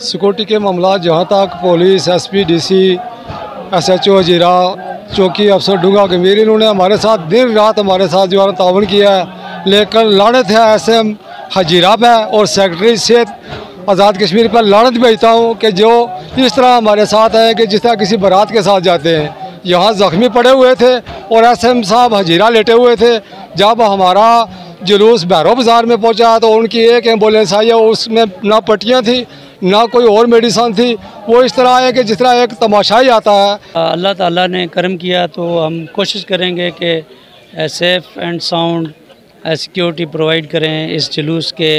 Security के मामला जहाँ तक पुलिस, एसपी, डीसी, एसएचओ जीरा, चौकी अफसर डूंगा गंभीर, इन्होंने हमारे साथ दिन रात हमारे साथ जो है ताउन किया है। लेकिन लानत है एसएम हजीरा पे और सेक्रेटरी सेहत आज़ाद कश्मीर पर लानत भेजता हूँ कि जो इस तरह हमारे साथ है कि जिस तरह किसी बारात के साथ जाते हैं। यहाँ ज़ख्मी पड़े हुए थे और एसएम साहब हजीरा लेटे हुए थे। जब हमारा जुलूस भैरो बाज़ार में पहुँचा तो उनकी एक एम्बुलेंस आई है, उसमें ना पट्टियाँ थी ना कोई और मेडिसन थी। वो इस तरह है कि जिस तरह एक तमाशा ही आता है। अल्लाह ताला ने करम किया तो हम कोशिश करेंगे कि safe and sound security provide करें इस जुलूस के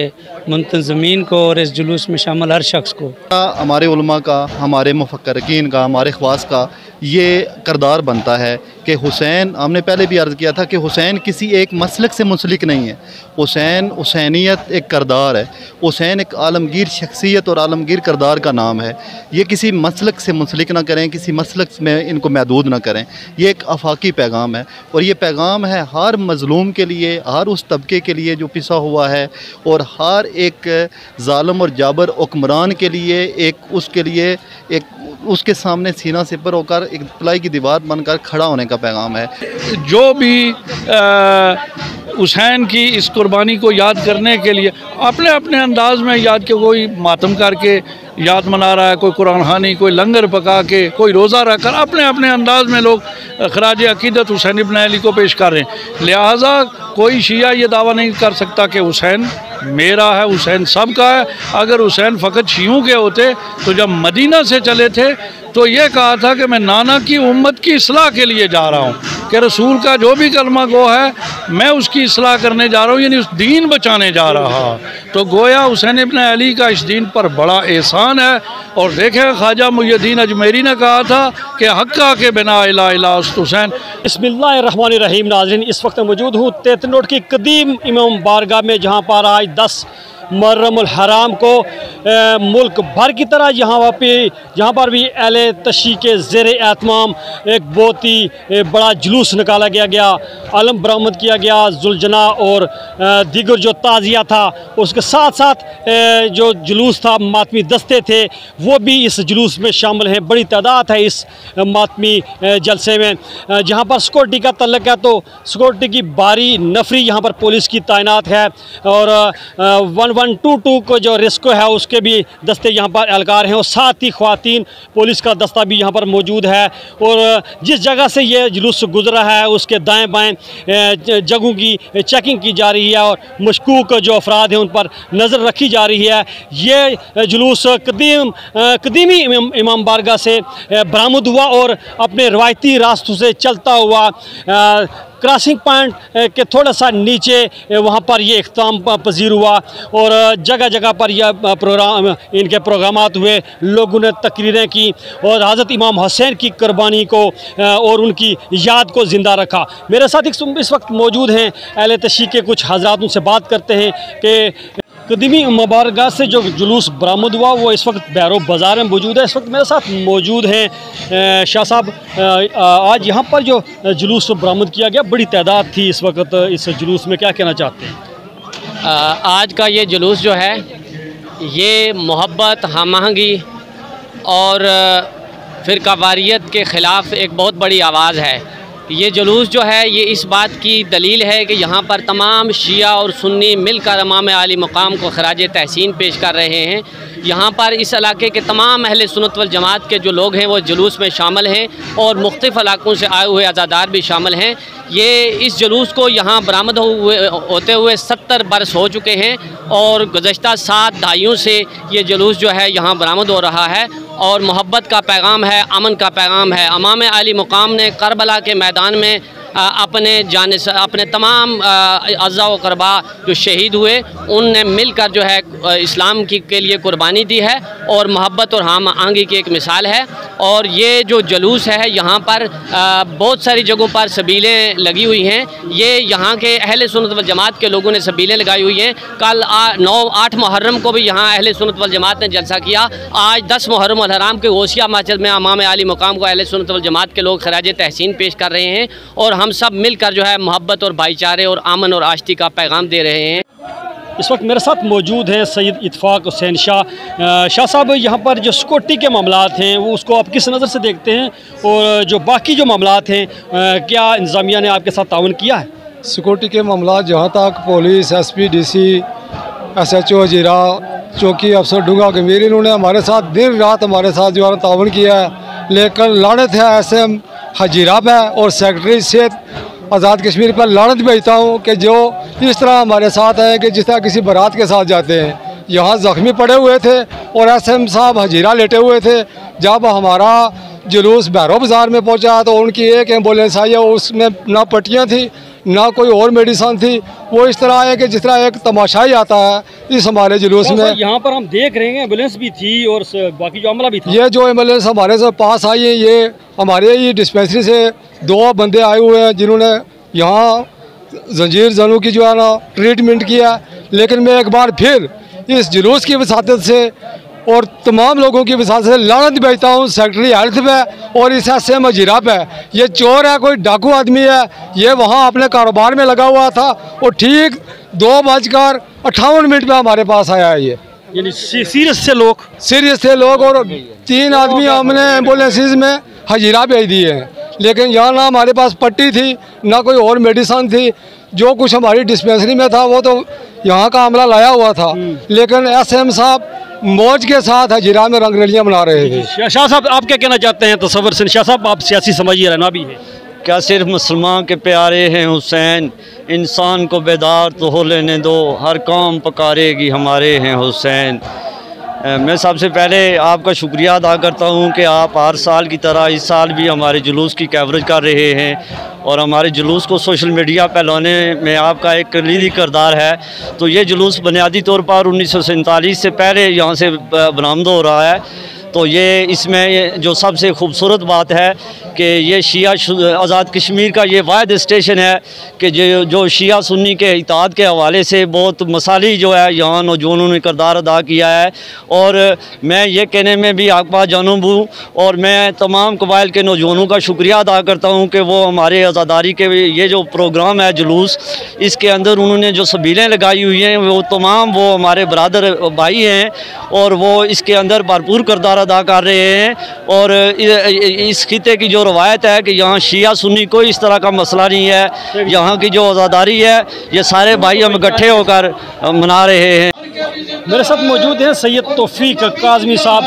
मुंतज़मीन को और इस जुलूस में शामिल हर शख्स को। हमारे उलमा का, हमारे मुफक्किरीन का, हमारे ख्वास का ये किरदार बनता है कि हुसैन, हमने पहले भी अर्ज़ किया था कि हुसैन किसी एक मसलक से मुंसलिक नहीं है। हुसैन, हुसैनियत एक किरदार है। हुसैन एक आलमगीर शख्सियत और आलमगीर किरदार का नाम है। ये किसी मसलक से मुंसलिक ना करें, किसी मसलक में इनको महदूद ना करें। ये एक आफाकी पैगाम है और ये पैगाम है हर मज़लूम के लिए, हर उस तबके के लिए जो पिसा हुआ है और हर एक ज़ालिम और जाबर हुक्मरान के लिए, एक उसके लिए एक उसके सामने सीना सिपर होकर एक तलाई की दीवार बनकर खड़ा होने का पैगाम है। जो भी हुसैन की इस कुर्बानी को याद करने के लिए अपने अपने अंदाज में याद के, कोई मातम करके याद मना रहा है, कोई कुरान खानी, कोई लंगर पका के, कोई रोज़ा रखकर अपने अपने अंदाज में लोग खराज अकीदत हुसैन इब्न अली को पेश कर रहे हैं। लिहाजा कोई शिया ये दावा नहीं कर सकता कि हुसैन मेरा है, हुसैन सबका है। अगर हुसैन फ़कत शियों के होते तो जब मदीना से चले थे तो ये कहा था कि मैं नाना की उम्मत की इस्लाह के लिए जा रहा हूँ, कि रसूल का जो भी कलमा गो है मैं उसकी इस्लाह करने जा रहा हूँ, यानी उस दीन बचाने जा रहा। तो गोया हुसैन इब्न अली का इस दीन पर बड़ा एहसान है। और देखें, ख्वाजा मुहिउद्दीन अजमेरी ने कहा था कि हक्का के बिना इला इला उस्त हुसैन। बिस्मिल्लाहिर्रहमानिर्रहीम। नाज़रीन, इस वक्त मौजूद हूँ 33 रोड की कदीम इमाम बारगाह में, जहाँ पर आज 10 मुहर्रमुल हराम को मुल्क भर की तरह जहाँ पर भी अहले तशी के ज़ेर एहतमाम एक बहुत ही बड़ा जुलूस निकाला गया, अलम बरामद किया गया, जुलजना और दीगर जो ताज़िया था, उसके साथ साथ जो जुलूस था, मातमी दस्ते थे, वो भी इस जुलूस में शामिल हैं। बड़ी तादाद है इस मातमी जलसे में। जहाँ पर सिक्योरिटी का तल्लक है तो सिक्योरिटी की भारी नफरी यहाँ पर पुलिस की तैनात है और 1122 को जो रेस्क्यू है उसके भी दस्ते यहाँ पर एहलकार हैं और साथ ही ख्वातीन पुलिस का दस्ता भी यहाँ पर मौजूद है। और जिस जगह से ये जुलूस गुजरा है उसके दाएं बाएं जगहों की चेकिंग की जा रही है और मशकूक जो अफराद हैं उन पर नज़र रखी जा रही है। ये जुलूस कदीमी इमाम बारगाह से बरामद हुआ और अपने रवायती रास्तों से चलता हुआ क्रॉसिंग पॉइंट के थोड़ा सा नीचे वहाँ पर ये इख्तिताम पजीर हुआ और जगह जगह पर यह इनके प्रोग्रामात हुए, लोगों ने तकरीरें की और हज़रत इमाम हुसैन की कुर्बानी को और उनकी याद को ज़िंदा रखा। मेरे साथ इस वक्त मौजूद हैं अहले तशी के कुछ हज़रात, उनसे बात करते हैं कि कदीमी मुबारगाह से जो जुलूस बरामद हुआ वो इस वक्त भैरो बाज़ार में मौजूद है। इस वक्त मेरे साथ मौजूद हैं शाह साहब। आज यहाँ पर जो जुलूस बरामद किया गया, बड़ी तादाद थी इस वक्त, इस जुलूस में क्या कहना चाहते हैं? आज का ये जुलूस जो है ये मोहब्बत, हमआहंगी और फ़िरकावारियत के ख़िलाफ़ एक बहुत बड़ी आवाज़ है। ये जुलूस जो है ये इस बात की दलील है कि यहाँ पर तमाम शिया और सुन्नी मिलकर इमाम आली मकाम को खराज तहसीन पेश कर रहे हैं। यहाँ पर इस इलाके के तमाम अहले सुन्नत वल जमात के जो लोग हैं वो जुलूस में शामिल हैं और मुख्तलिफ़ इलाकों से आए हुए अज़ादार भी शामिल हैं। ये इस जुलूस को यहाँ बरामद होते हुए 70 बरस हो चुके हैं और गुज़श्ता 7 दहाइयों से ये जुलूस जो है यहाँ बरामद हो रहा है और मोहब्बत का पैगाम है, अमन का पैगाम है। इमाम आली मकाम ने करबला के मैदान में अपने तमाम अज़ा व क़रबा जो शहीद हुए उनने मिलकर जो है इस्लाम के लिए कुर्बानी दी है और मोहब्बत और हम आहंगी की एक मिसाल है। और ये जो जुलूस है यहाँ पर बहुत सारी जगहों पर सबीलें लगी हुई हैं। ये यहाँ के अहले सुन्नत वल जमात के लोगों ने सबीलें लगाई हुई हैं। कल 8 मुहर्रम को भी यहाँ अहले सुन्नत वल जमात ने जलसा किया। आज 10 मुहर्रम अल हराम के गौसिया मस्जिद में इमाम आली मकाम को अहले सुन्नत वल जमात के लोग खराज तहसीन पेश कर रहे हैं और हम सब मिलकर जो है मोहब्बत और भाईचारे और अमन और आश्ती का पैगाम दे रहे हैं। इस वक्त मेरे साथ मौजूद हैं सैयद इत्फाक हुसैन शाह। शाह साहब, यहाँ पर जो सिक्योरिटी के मामलात हैं वो उसको आप किस नज़र से देखते हैं, और जो बाकी जो मामलात हैं क्या इंतज़ामिया ने आपके साथ ताउन किया है? सिक्योरिटी के मामलात जहाँ तक police, SP, DC, SHO Hazira, चौकी अफसर डूंगा गंभीर, इन्होंने हमारे साथ दिन रात हमारे साथ जो है ताउन किया है। लेकिन लानत है SM हजीरा पे और सेक्रेटरी सेहत आज़ाद कश्मीर पर लानत भेजता हूँ कि जो इस तरह हमारे साथ है कि जिस तरह किसी बारात के साथ जाते हैं। यहाँ ज़ख्मी पड़े हुए थे और SM साहब हजीरा लेटे हुए थे। जब हमारा जुलूस भैरव बाज़ार में पहुँचा तो उनकी एक एम्बुलेंस आई है, उसमें ना पट्टियाँ थी ना कोई और मेडिसन थी। वो इस तरह है कि जिस तरह एक तमाशा ही आता है इस हमारे जुलूस में। यहाँ पर हम देख रहे हैं एम्बुलेंस भी थी और बाकी जो अमला भी था। ये जो एम्बुलेंस हमारे से पास आई है, ये हमारे ही डिस्पेंसरी से 2 बंदे आए हुए हैं जिन्होंने यहाँ जंजीर जनू की जो है ना ट्रीटमेंट किया। लेकिन मैं एक बार फिर इस जुलूस की वसादत से और तमाम लोगों की वसादत से लानत भेजता हूँ सेक्रेटरी हेल्थ पे और इस SM हजीरा पे। ये चोर है, कोई डाकू आदमी है। ये वहाँ अपने कारोबार में लगा हुआ था और ठीक 2:58 पे हमारे पास आया है। ये यानी सीरियस से लोग और 3 आदमी हमने एम्बुलेंसेज में हजीरा भेज दिए हैं। लेकिन यहाँ ना हमारे पास पट्टी थी ना कोई और मेडिसन थी। जो कुछ हमारी डिस्पेंसरी में था वो तो यहाँ का अमला लाया हुआ था। लेकिन SM साहब मौज के साथ हजीरा में रंगरलियाँ बना रहे थे। शाह साहब, आप क्या कहना चाहते हैं? तसव्वुर से शाह साहब, आप सियासी समझिए रहना भी है क्या सिर्फ मुसलमान के प्यारे हैं हुसैन, इंसान को बेदार तो हो लेने दो, हर कौम पकारेगी हमारे हैं हुसैन। मैं सबसे पहले आपका शुक्रिया अदा करता हूं कि आप हर साल की तरह इस साल भी हमारे जुलूस की कवरेज कर रहे हैं और हमारे जुलूस को सोशल मीडिया पर लाने में आपका एक कलीदी किरदार है। तो ये जुलूस बुनियादी तौर पर 1947 से पहले यहाँ से बरामद हो रहा है। तो ये इसमें जो सबसे खूबसूरत बात है कि ये शिया आज़ाद कश्मीर का ये वाहिद स्टेशन है कि जो शिया सुन्नी के इत्तेहाद के हवाले से बहुत मसाली जो है यहाँ नौजवानों ने किरदार अदा किया है। और मैं ये कहने में भी आपका जानूँ हूँ और मैं तमाम कबाइल के नौजवानों का शुक्रिया अदा करता हूँ कि वो हमारे आज़ादारी के ये जो प्रोग्राम है जुलूस, इसके अंदर उन्होंने जो सबीलें लगाई हुई हैं वो तमाम वो हमारे बरादर भाई हैं और वो इसके अंदर भरपूर किरदार अदा कर रहे हैं। और इस खिते की जो रवायत है कि यहाँ शिया सुन्नी कोई इस तरह का मसला नहीं है। यहाँ की जो आज़ादारी है ये सारे भाई हम इकट्ठे होकर मना रहे हैं। मेरे साथ मौजूद हैं सैयद तौफीक काज़मी साहब।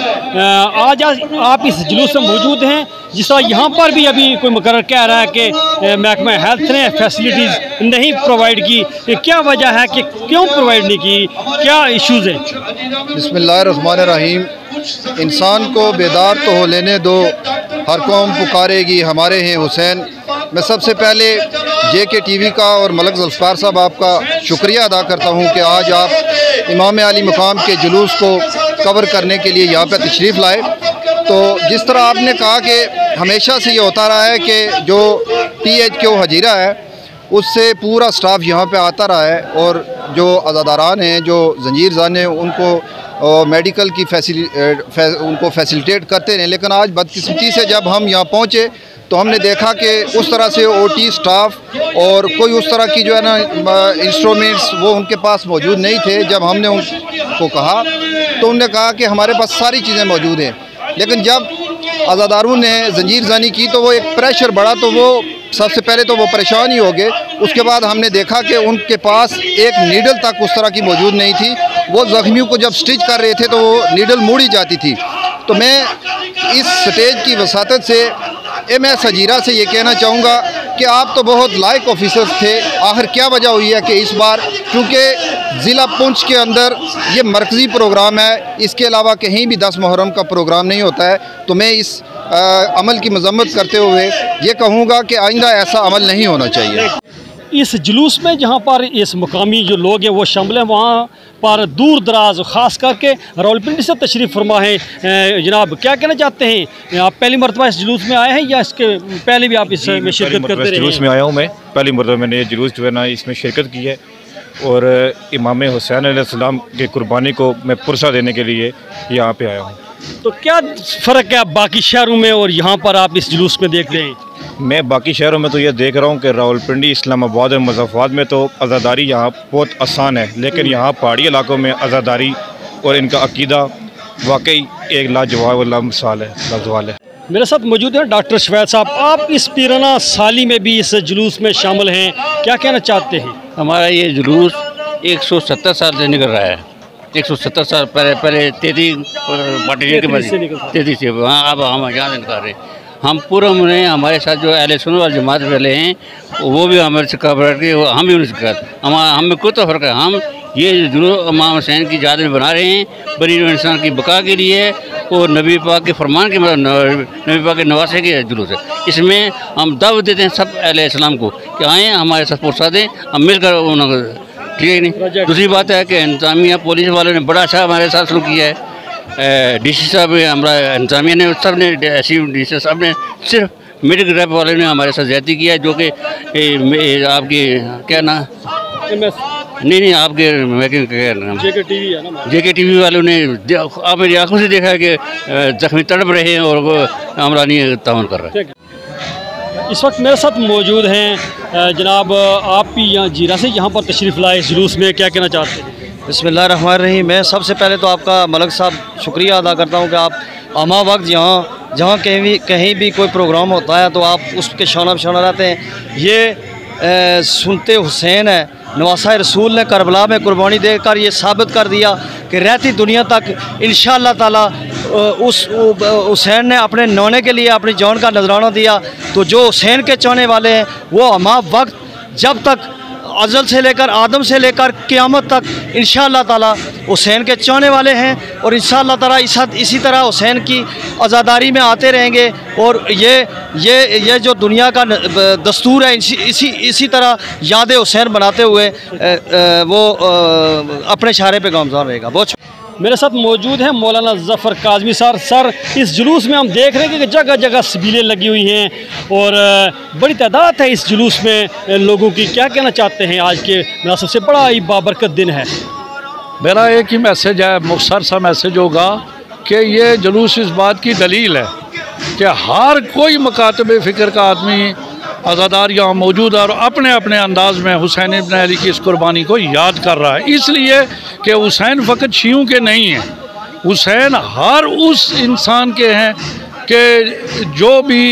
आज आप इस जुलूस में मौजूद हैं, जिस तरह यहाँ पर भी अभी कोई मुकर्रर कह रहा है कि महकमा हेल्थ ने फैसिलिटीज़ नहीं प्रोवाइड की। क्या वजह है कि क्यों प्रोवाइड नहीं की, क्या इश्यूज़ हैं? बिस्मिल्लाहिर्रहमानिर्रहीम। इंसान को बेदार तो हो लेने दो, हर कौम पुकारेगी हमारे हैं हुसैन। मैं सबसे पहले JK TV का और मलक ज़ुल्फ़िकार साहब आपका शुक्रिया अदा करता हूँ कि आज आप इमाम अली मकाम के जुलूस को कवर करने के लिए यहाँ पर तशरीफ़ लाए। तो जिस तरह आपने कहा कि हमेशा से ये होता रहा है कि जो THQ हजीरा है उससे पूरा स्टाफ यहाँ पे आता रहा है और जो अज़ादारान हैं, जो जंजीर जान हैं, उनको मेडिकल की उनको फैसिलिटेट करते हैं। लेकिन आज बदकिस्मती से जब हम यहाँ पहुँचे तो हमने देखा कि उस तरह से OT स्टाफ और कोई उस तरह की जो है ना इंस्ट्रूमेंट्स वो उनके पास मौजूद नहीं थे। जब हमने उनको कहा तो उन्होंने कहा कि हमारे पास सारी चीज़ें मौजूद हैं। लेकिन जब अज़ादारों ने जंजीर जानी की तो वो एक प्रेशर बढ़ा, तो वो सबसे पहले तो वो परेशान ही हो गए। उसके बाद हमने देखा कि उनके पास एक नीडल तक उस तरह की मौजूद नहीं थी। वो ज़ख्मियों को जब स्टिच कर रहे थे तो वो नीडल मुड़ी जाती थी। तो मैं इस स्टेज की वसातत से MS हजीरा से ये कहना चाहूँगा कि आप तो बहुत लायक ऑफिसर्स थे। आखिर क्या वजह हुई है कि इस बार, क्योंकि ज़िला पुंछ के अंदर ये मरकज़ी प्रोग्राम है, इसके अलावा कहीं भी 10 मुहर्रम का प्रोग्राम नहीं होता है। तो मैं इस अमल की मजम्मत करते हुए ये कहूँगा कि आइंदा ऐसा अमल नहीं होना चाहिए। इस जुलूस में जहाँ पर इस मुकामी जो लोग हैं वो शामिल हैं, वहाँ पर दूर दराज ख़ास करके रावलपिंडी से तशरीफ़ फरमा है। जनाब, क्या कहना चाहते हैं? आप पहली मरतबा इस जुलूस में आए हैं या इसके पहले भी आप इसमें शिरकत करते रहे? जुलूस में आया हूँ मैं, पहली मरतबा मैंने ये जुलूस जो है ना इसमें शिरकत की है और इमाम हुसैन अलैहिस्सलाम के कुर्बानी को मैं पुरसा देने के लिए यहाँ पे आया हूँ। तो क्या फ़र्क है बाकी शहरों में और यहाँ पर आप इस जुलूस में देख रहे हैं? मैं बाकी शहरों में तो ये देख रहा हूँ कि रावलपिंडी, इस्लामाबाद और मुजफ्फराबाद में तो आज़ादारी यहाँ बहुत आसान है, लेकिन यहाँ पहाड़ी इलाकों में आज़ादारी और इनका अकीदा वाकई एक लाजवाब मिसाल है, लाजवाल है। मेरे साथ मौजूद हैं डॉक्टर शवैद साहब। आप इस पीराना साली में भी इस जुलूस में शामिल हैं, क्या कहना चाहते हैं? हमारा ये जुलूस 170 साल से निकल रहा है। 170 साल पहले 33 पार्टी के बाद 33 से वहाँ अब हम यहाँ से निकाल रहे हैं। हम पूरा में हमारे साथ जो अहले सुन्नत वल जमात वाले हैं वो भी हमारे से कवर के, हम भी उनसे कर हम में कोई तो फ़र्क है। हम ये जुलूस इमाम हुसैन की याद में बना रहे हैं, बनी इंसान की बका के लिए और नबी पाक के फरमान के नबी पाक के नवासे के जुलूस है। इसमें हम दावत देते हैं सब अहले इस्लाम को कि आएँ हमारे साथ पहुँचा दें, हम मिलकर उनको, ठीक है नहीं। दूसरी बात है कि इंतजामिया पुलिस वालों ने बड़ा अच्छा हमारे साथ शुरू किया है। डीसी साहब हमारा इंतजामिया ने सब ने डीसी साहब ने सिर्फ मेडिकल रैप वाले ने हमारे साथ ज्यादती किया है, जो कि आपकी क्या ना नहीं आपके जेके टीवी वालों ने आप मेरी आंखों से देखा है कि जख्मी तड़प रहे हैं और वो हमारा नहीं ताउन कर रहे हैं। इस वक्त मेरे साथ मौजूद हैं जनाब, आप भी यहाँ जीरा से यहाँ पर तशरीफ़ लाए जुलूस में, क्या कहना चाहते हैं? बिस्मिल्लाहिर्रहमानिर्रहीम। मैं सबसे पहले तो आपका मलक साहब शुक्रिया अदा करता हूँ कि आप आमा वक्त जहाँ कहीं भी कोई प्रोग्राम होता है तो आप उसके शाना बशाना रहते हैं। ये सुनते हुसैन है, नवासा रसूल ने करबला में कुर्बानी देकर ये साबित कर दिया कि रहती दुनिया तक इंशाअल्लाह ताला उस हुसैन ने अपने नौने के लिए अपनी जान का नजराना दिया। तो जो हुसैन के चाहने वाले हैं वो आमा वक्त जब तक अज़ल से लेकर आदम से लेकर क़यामत तक इंशाअल्लाह ताला हुसैन के चाहने वाले हैं और इंशाअल्लाह ताला इसी तरह हुसैन की आज़ादारी में आते रहेंगे। और ये जो दुनिया का दस्तूर है, इसी तरह याद हुसैन बनाते हुए वो अपने इशारे पे गामज़ान रहेगा। बहुत मेरे साथ मौजूद हैं मौलाना ज़फ़र काज़मी सर। इस जुलूस में हम देख रहे हैं कि जगह जगह सबीलें लगी हुई हैं और बड़ी तादाद है इस जुलूस में लोगों की। क्या कहना चाहते हैं? आज के मुनासिब से बड़ा ही बाबरकत दिन है। मेरा एक ही मैसेज है, मुख्तसर सा मैसेज होगा कि ये जुलूस इस बात की दलील है कि हर कोई मकातब फ़िक्र का आदमी आज़ादार यहाँ मौजूद है और अपने अपने अंदाज में हुसैन इब्न अली की इस कुर्बानी को याद कर रहा है। इसलिए कि हुसैन फ़कत शियों के नहीं हैं, हुसैन हर उस इंसान के हैं कि जो भी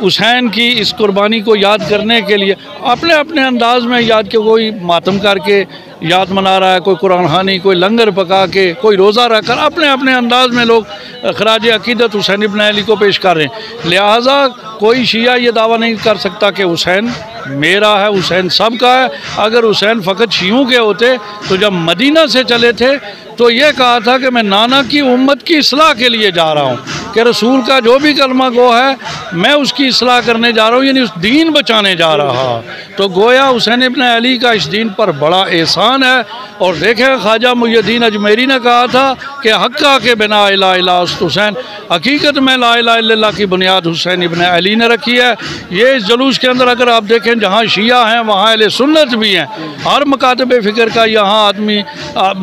हुसैन की इस कुर्बानी को याद करने के लिए अपने अपने अंदाज में याद के, कोई मातम करके याद मना रहा है, कोई कुरान खानी, कोई लंगर पका के, कोई रोज़ा रख कर अपने अपने अंदाज में लोग खराज अकीदत हुसैन इब्न अली को पेश कर रहे हैं। लिहाजा कोई शिया ये दावा नहीं कर सकता कि हुसैन मेरा है, हुसैन सबका है। अगर हुसैन फ़कत शियों के होते तो जब मदीना से चले थे तो ये कहा था कि मैं नाना की उम्मत की इस्लाह के लिए जा रहा हूँ, कि रसूल का जो भी कलमा गो है मैं उसकी इस्लाह करने जा रहा हूँ, यानी उस दीन बचाने जा रहा। तो गोया हुसैन इब्न अली का इस दीन पर बड़ा एहसान है। और देखें ख्वाजा मुहिउद्दीन अजमेरी ने कहा था कि हक्का के बिना ला इलाहा हुसैन, हकीकत में ला इलाहा इल्लल्लाह की बुनियाद हुसैन इब्न अली ने रखी है। ये इस जुलूस के अंदर अगर आप देखें जहाँ शिया हैं वहाँ अहले सुन्नत भी हैं, हर मकातब फ़िक्र का यहाँ आदमी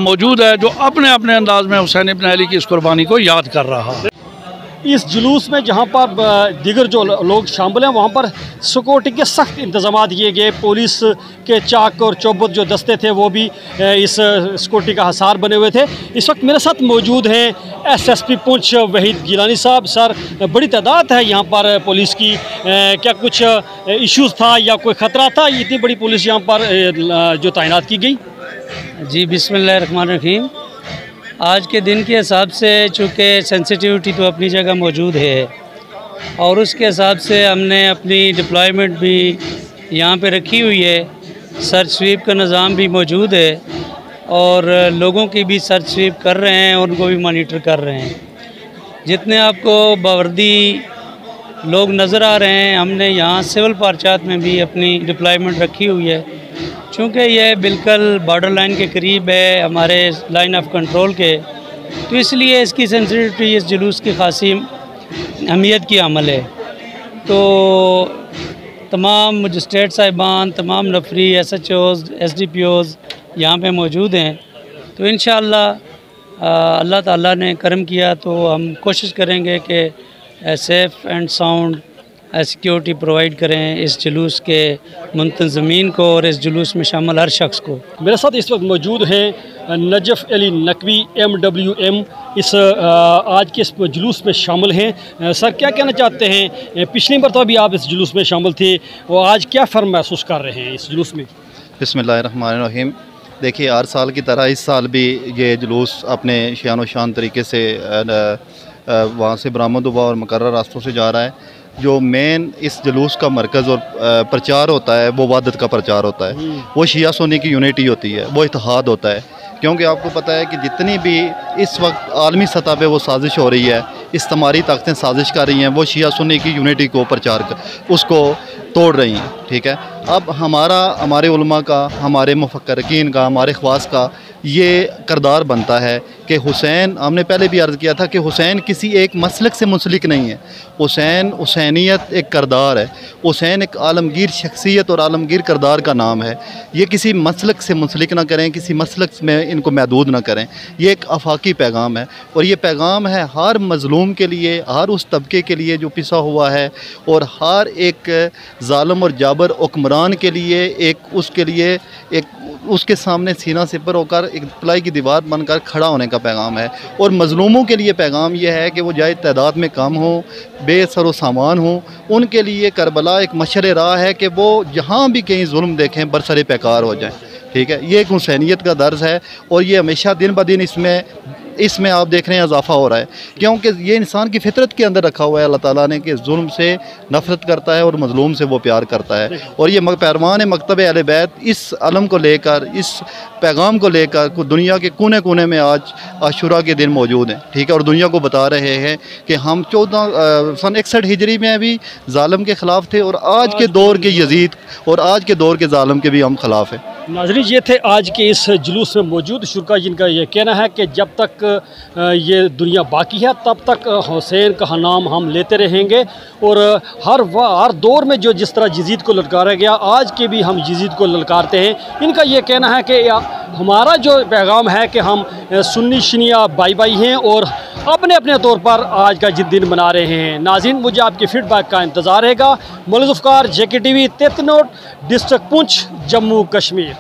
मौजूद है जो अपने अपने अंदाज में हुसैन इब्न अली की इस कुर्बानी को याद कर रहा है। इस जुलूस में जहाँ पर दीगर जो लोग शामिल हैं वहाँ पर सिक्योरिटी के सख्त इंतजाम किए गए। पुलिस के चाक और चौबत जो दस्ते थे वो भी इस सिक्योरिटी का हसार बने हुए थे। इस वक्त मेरे साथ मौजूद हैं SSP पुंछ वहीद गिलानी साहब। सर, बड़ी तादाद है यहाँ पर पुलिस की, क्या कुछ इश्यूज़ था या कोई ख़तरा था? इतनी बड़ी पुलिस यहाँ पर जो तैनात की गई। जी बिस्मिल्लाहिर्रहमानिर्रहीम। आज के दिन के हिसाब से चूँकि सेंसिटिविटी तो अपनी जगह मौजूद है और उसके हिसाब से हमने अपनी डिप्लॉयमेंट भी यहाँ पे रखी हुई है, सर्च स्वीप का निज़ाम भी मौजूद है और लोगों की भी सर्च स्वीप कर रहे हैं, उनको भी मॉनिटर कर रहे हैं। जितने आपको बावर्दी लोग नज़र आ रहे हैं, हमने यहाँ सिविल पार्चात में भी अपनी डिप्लॉयमेंट रखी हुई है। चूँकि यह बिल्कुल बॉर्डर लाइन के करीब है हमारे लाइन ऑफ कंट्रोल के, तो इसलिए इसकी सेंसिटिविटी इस जुलूस की खासी अहमियत की अमल है। तो तमाम मजिस्ट्रेट साहिबान, तमाम नफरी, SHOs, SDPOs यहाँ पे मौजूद हैं। तो इंशाअल्लाह अल्लाह ताला ने करम किया तो हम कोशिश करेंगे कि safe and sound security provide करें इस जुलूस के मुंतज़मीन को और इस जुलूस में शामिल हर शख्स को। मेरे साथ इस वक्त मौजूद हैं नजफ़ अली नकवी MWM इस आज के इस जुलूस में शामिल हैं। सर, क्या कहना चाहते हैं? पिछली मरतबा भी आप इस जुलूस में शामिल थे और आज क्या फ़र्क महसूस कर रहे हैं इस जुलूस में? बिस्मिल्लाहिर्रहमानिर्रहीम। देखिए, हर साल की तरह इस साल भी ये जुलूस अपने शान शान तरीके से वहाँ से बरामद हुआ और मुकर्रर रास्तों से जा रहा है। जो मेन इस जुलूस का मरकज़ और प्रचार होता है वो वहदत का प्रचार होता है, वो शिया सुन्नी की यूनिटी होती है, वो इत्तेहाद होता है। क्योंकि आपको पता है कि जितनी भी इस वक्त आलमी सतह पे वो साजिश हो रही है, इस्तेमारी ताकतें साजिश कर रही हैं, वो शिया सुन्नी की यूनिटी को प्रचार कर उसको तोड़ रही हैं। ठीक है, अब हमारे उलमा का, हमारे मुफक्किरीन का, हमारे ख्वास का ये किरदार बनता है कि हुसैन, हमने पहले भी अर्ज़ किया था कि हुसैन किसी एक मसलक से मुंसलिक नहीं है। हुसैनियत एक किरदार है। हुसैन एक आलमगीर शख्सियत और आलमगीर किरदार का नाम है। ये किसी मसलक से मुंसलिक ना करें, किसी मसलक में इनको महदूद ना करें। ये एक आफाकी पैगाम है और ये पैगाम है हर मज़लूम के लिए, हर उस तबके के लिए जो पिसा हुआ है और हर एक ज़ालिम और जाबर हुक्मरान के लिए, एक उसके सामने सीना सिपर होकर एक प्लाई की दीवार बनकर खड़ा होने का पैगाम है। और मज़लूमों के लिए पैगाम यह है कि वो जाए तादाद में कम हो, बेसरो सामान हो, उनके लिए करबला एक मशर राह है कि वो जहाँ भी कहीं जुल्म देखें बरसरे पैकार हो जाएं। ठीक है, ये एक हुसैनियत का दर्ज है और ये हमेशा दिन ब दिन इसमें आप देख रहे हैं इजाफा हो रहा है, क्योंकि ये इंसान की फितरत के अंदर रखा हुआ है अल्लाह ताला ने कि जुल्म से नफ़रत करता है और मज़लूम से वो प्यार करता है। और ये पैरवान मकतब अहले बैत इस अलम को लेकर, इस पैगाम को लेकर दुनिया के कोने कोने में आज आशूरा के दिन मौजूद हैं। ठीक है, और दुनिया को बता रहे हैं कि हम 14 61 हिजरी में भी ज़ालिम के ख़िलाफ़ थे और आज के दौर के यजीद और आज के दौर के ज़ालिम के भी हम ख़िलाफ़ हैं। नाज़रीन, ये थे आज के इस जुलूस में मौजूद शुरा, जिनका ये कहना है कि जब तक ये दुनिया बाकी है तब तक हुसैन का नाम हम लेते रहेंगे और हर दौर में जो जिस तरह यजीद को ललकारा गया, आज के भी हम यजीद को ललकारते हैं। इनका ये कहना है कि हमारा जो पैगाम है कि हम सुन्नी शिया भाई भाई हैं और अपने अपने तौर पर आज का दिन मना रहे हैं। नाज़रीन, मुझे आपके फीडबैक का इंतज़ार रहेगा। मौलवी Zulfikar, JK TV, Tetnote, district Poonch, Jammu Kashmir.